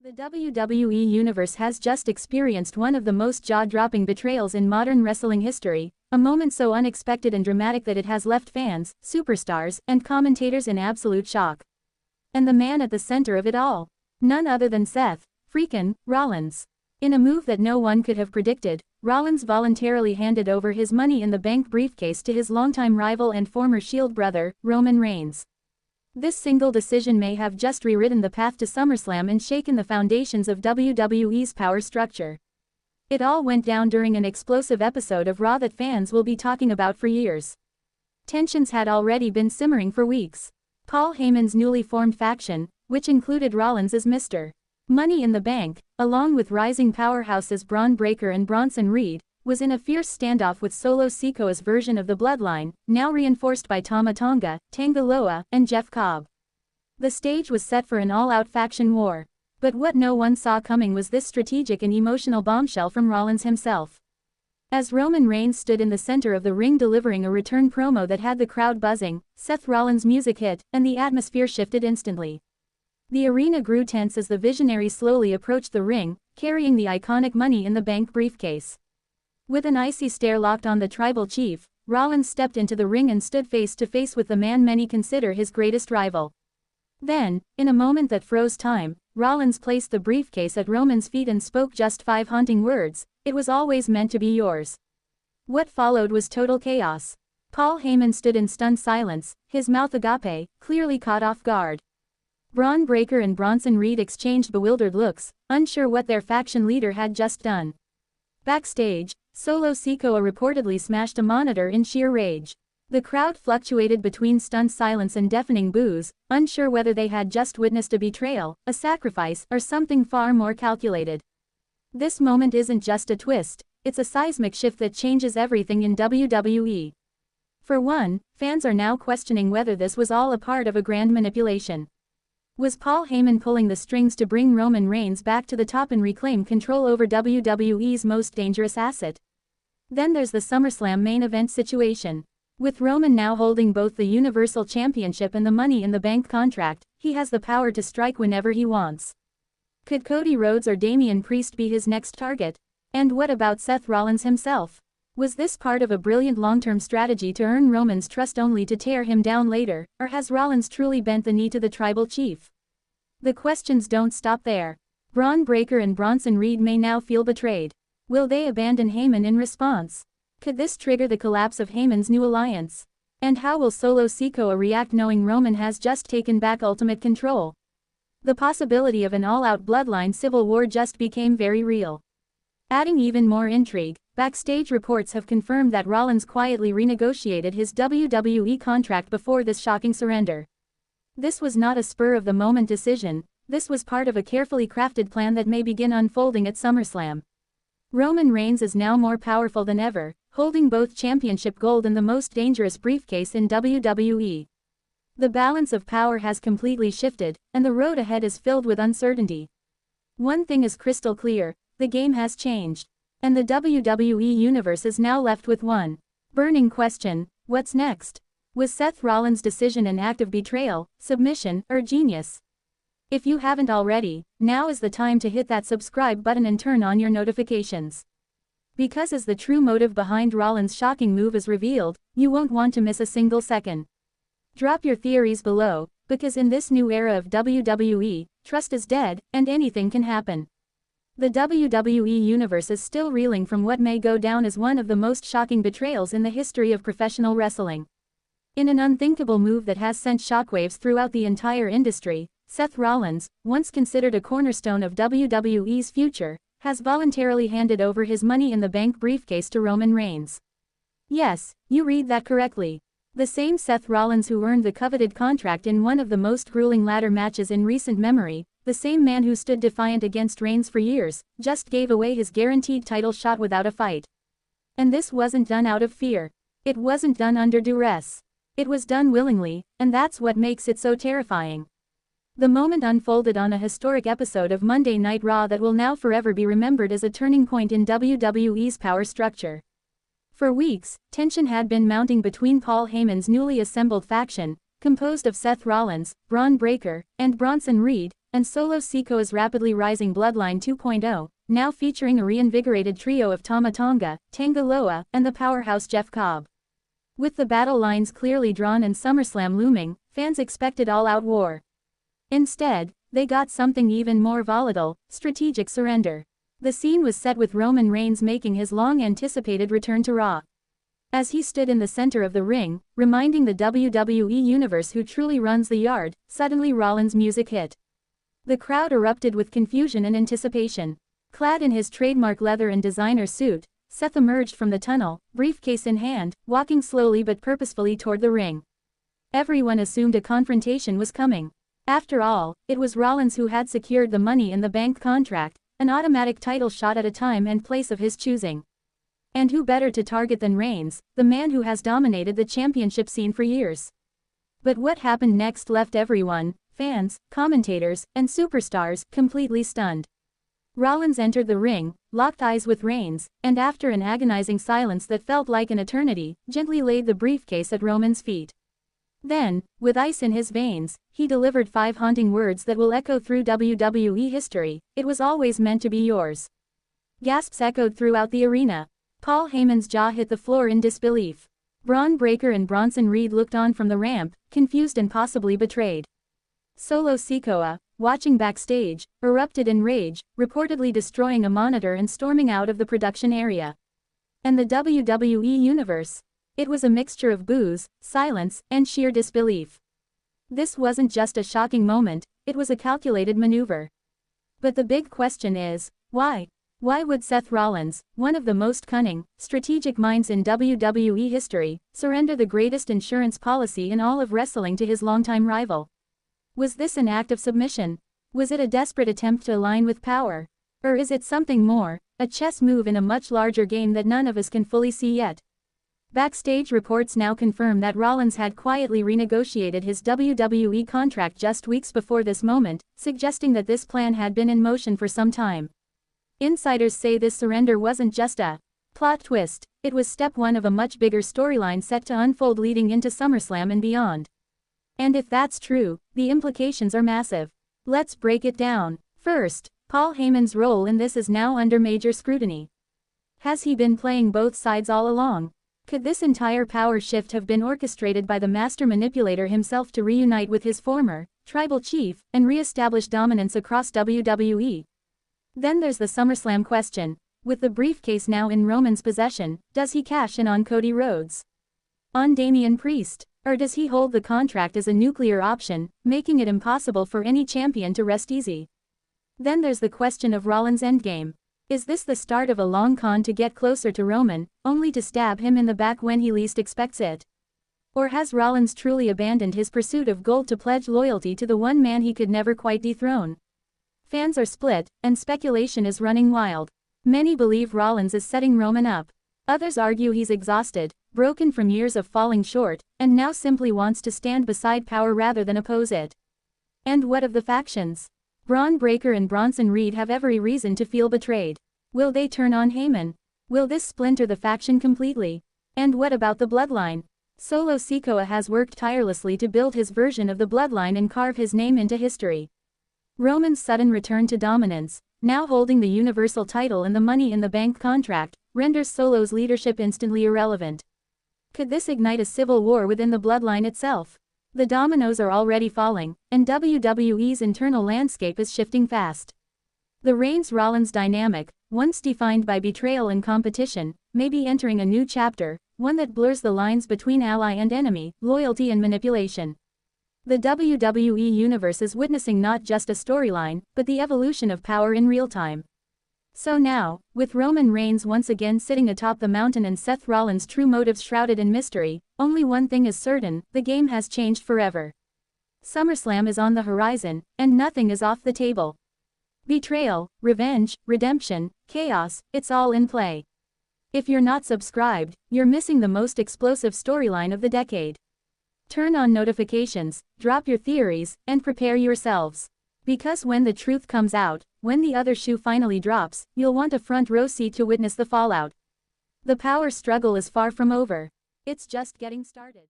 The WWE Universe has just experienced one of the most jaw-dropping betrayals in modern wrestling history, a moment so unexpected and dramatic that it has left fans, superstars, and commentators in absolute shock. And the man at the center of it all? None other than Seth freakin' Rollins. In a move that no one could have predicted, Rollins voluntarily handed over his Money in the Bank briefcase to his longtime rival and former Shield brother, Roman Reigns. This single decision may have just rewritten the path to SummerSlam and shaken the foundations of WWE's power structure. It all went down during an explosive episode of Raw that fans will be talking about for years. Tensions had already been simmering for weeks. Paul Heyman's newly formed faction, which included Rollins as Mr. Money in the Bank, along with rising powerhouses Braun Breaker and Bronson Reed, was in a fierce standoff with Solo Sikoa's version of the Bloodline, now reinforced by Tama Tonga, Tanga Loa, and Jeff Cobb. The stage was set for an all-out faction war. But what no one saw coming was this strategic and emotional bombshell from Rollins himself. As Roman Reigns stood in the center of the ring delivering a return promo that had the crowd buzzing, Seth Rollins' music hit, and the atmosphere shifted instantly. The arena grew tense as the visionary slowly approached the ring, carrying the iconic Money in the Bank briefcase. With an icy stare locked on the tribal chief, Rollins stepped into the ring and stood face to face with the man many consider his greatest rival. Then, in a moment that froze time, Rollins placed the briefcase at Roman's feet and spoke just 5 haunting words: "It was always meant to be yours." What followed was total chaos. Paul Heyman stood in stunned silence, his mouth agape, clearly caught off guard. Braun Breaker and Bronson Reed exchanged bewildered looks, unsure what their faction leader had just done. Backstage, Solo Sikoa reportedly smashed a monitor in sheer rage. The crowd fluctuated between stunned silence and deafening boos, unsure whether they had just witnessed a betrayal, a sacrifice, or something far more calculated. This moment isn't just a twist, it's a seismic shift that changes everything in WWE. For one, fans are now questioning whether this was all a part of a grand manipulation. Was Paul Heyman pulling the strings to bring Roman Reigns back to the top and reclaim control over WWE's most dangerous asset? Then there's the SummerSlam main event situation. With Roman now holding both the Universal Championship and the Money in the Bank contract, he has the power to strike whenever he wants. Could Cody Rhodes or Damian Priest be his next target? And what about Seth Rollins himself? Was this part of a brilliant long-term strategy to earn Roman's trust only to tear him down later, or has Rollins truly bent the knee to the tribal chief? The questions don't stop there. Braun Breaker and Bronson Reed may now feel betrayed. Will they abandon Heyman in response? Could this trigger the collapse of Heyman's new alliance? And how will Solo Sikoa react knowing Roman has just taken back ultimate control? The possibility of an all-out bloodline civil war just became very real. Adding even more intrigue, backstage reports have confirmed that Rollins quietly renegotiated his WWE contract before this shocking surrender. This was not a spur-of-the-moment decision, this was part of a carefully crafted plan that may begin unfolding at SummerSlam. Roman Reigns is now more powerful than ever, holding both championship gold and the most dangerous briefcase in WWE. The balance of power has completely shifted, and the road ahead is filled with uncertainty. One thing is crystal clear: the game has changed. And the WWE Universe is now left with one burning question: what's next? Was Seth Rollins' decision an act of betrayal, submission, or genius? If you haven't already, now is the time to hit that subscribe button and turn on your notifications. Because as the true motive behind Rollins' shocking move is revealed, you won't want to miss a single second. Drop your theories below, because in this new era of WWE, trust is dead, and anything can happen. The WWE Universe is still reeling from what may go down as one of the most shocking betrayals in the history of professional wrestling. In an unthinkable move that has sent shockwaves throughout the entire industry, Seth Rollins, once considered a cornerstone of WWE's future, has voluntarily handed over his Money in the Bank briefcase to Roman Reigns. Yes, you read that correctly. The same Seth Rollins who earned the coveted contract in one of the most grueling ladder matches in recent memory, the same man who stood defiant against Reigns for years, just gave away his guaranteed title shot without a fight. And this wasn't done out of fear. It wasn't done under duress. It was done willingly, and that's what makes it so terrifying. The moment unfolded on a historic episode of Monday Night Raw that will now forever be remembered as a turning point in WWE's power structure. For weeks, tension had been mounting between Paul Heyman's newly assembled faction, composed of Seth Rollins, Braun Breaker, and Bronson Reed, and Solo Sikoa's rapidly rising Bloodline 2.0, now featuring a reinvigorated trio of Tama Tonga, Tanga Loa, and the powerhouse Jeff Cobb. With the battle lines clearly drawn and SummerSlam looming, fans expected all-out war. Instead, they got something even more volatile: strategic surrender. The scene was set with Roman Reigns making his long-anticipated return to Raw. As he stood in the center of the ring, reminding the WWE Universe who truly runs the yard, suddenly Rollins' music hit. The crowd erupted with confusion and anticipation. Clad in his trademark leather and designer suit, Seth emerged from the tunnel, briefcase in hand, walking slowly but purposefully toward the ring. Everyone assumed a confrontation was coming. After all, it was Rollins who had secured the Money in the Bank contract, an automatic title shot at a time and place of his choosing. And who better to target than Reigns, the man who has dominated the championship scene for years? But what happened next left everyone, fans, commentators, and superstars, completely stunned. Rollins entered the ring, locked eyes with Reigns, and after an agonizing silence that felt like an eternity, gently laid the briefcase at Roman's feet. Then, with ice in his veins, he delivered 5 haunting words that will echo through WWE history: "It was always meant to be yours." Gasps echoed throughout the arena. Paul Heyman's jaw hit the floor in disbelief. Braun Breaker and Bronson Reed looked on from the ramp, confused and possibly betrayed. Solo Sikoa, watching backstage, erupted in rage, reportedly destroying a monitor and storming out of the production area. And the WWE Universe? It was a mixture of boos, silence, and sheer disbelief. This wasn't just a shocking moment, it was a calculated maneuver. But the big question is, why? Why would Seth Rollins, one of the most cunning, strategic minds in WWE history, surrender the greatest insurance policy in all of wrestling to his longtime rival? Was this an act of submission? Was it a desperate attempt to align with power? Or is it something more, a chess move in a much larger game that none of us can fully see yet? Backstage reports now confirm that Rollins had quietly renegotiated his WWE contract just weeks before this moment, suggesting that this plan had been in motion for some time. Insiders say this surrender wasn't just a plot twist, it was step one of a much bigger storyline set to unfold leading into SummerSlam and beyond. And if that's true, the implications are massive. Let's break it down. First, Paul Heyman's role in this is now under major scrutiny. Has he been playing both sides all along? Could this entire power shift have been orchestrated by the master manipulator himself to reunite with his former tribal chief and re-establish dominance across WWE? Then there's the SummerSlam question. With the briefcase now in Roman's possession, does he cash in on Cody Rhodes? On Damian Priest? Or does he hold the contract as a nuclear option, making it impossible for any champion to rest easy? Then there's the question of Rollins' endgame. Is this the start of a long con to get closer to Roman, only to stab him in the back when he least expects it? Or has Rollins truly abandoned his pursuit of gold to pledge loyalty to the one man he could never quite dethrone? Fans are split, and speculation is running wild. Many believe Rollins is setting Roman up. Others argue he's exhausted, broken from years of falling short, and now simply wants to stand beside power rather than oppose it. And what of the factions? Braun Breaker and Bronson Reed have every reason to feel betrayed. Will they turn on Heyman? Will this splinter the faction completely? And what about the Bloodline? Solo Sikoa has worked tirelessly to build his version of the Bloodline and carve his name into history. Roman's sudden return to dominance, now holding the Universal title and the Money in the Bank contract, renders Solo's leadership instantly irrelevant. Could this ignite a civil war within the Bloodline itself? The dominoes are already falling, and WWE's internal landscape is shifting fast. The Reigns-Rollins dynamic, once defined by betrayal and competition, may be entering a new chapter, one that blurs the lines between ally and enemy, loyalty and manipulation. The WWE Universe is witnessing not just a storyline, but the evolution of power in real time. So now, with Roman Reigns once again sitting atop the mountain and Seth Rollins' true motives shrouded in mystery, only one thing is certain: the game has changed forever. SummerSlam is on the horizon, and nothing is off the table. Betrayal, revenge, redemption, chaos, it's all in play. If you're not subscribed, you're missing the most explosive storyline of the decade. Turn on notifications, drop your theories, and prepare yourselves. Because when the truth comes out, when the other shoe finally drops, you'll want a front row seat to witness the fallout. The power struggle is far from over. It's just getting started.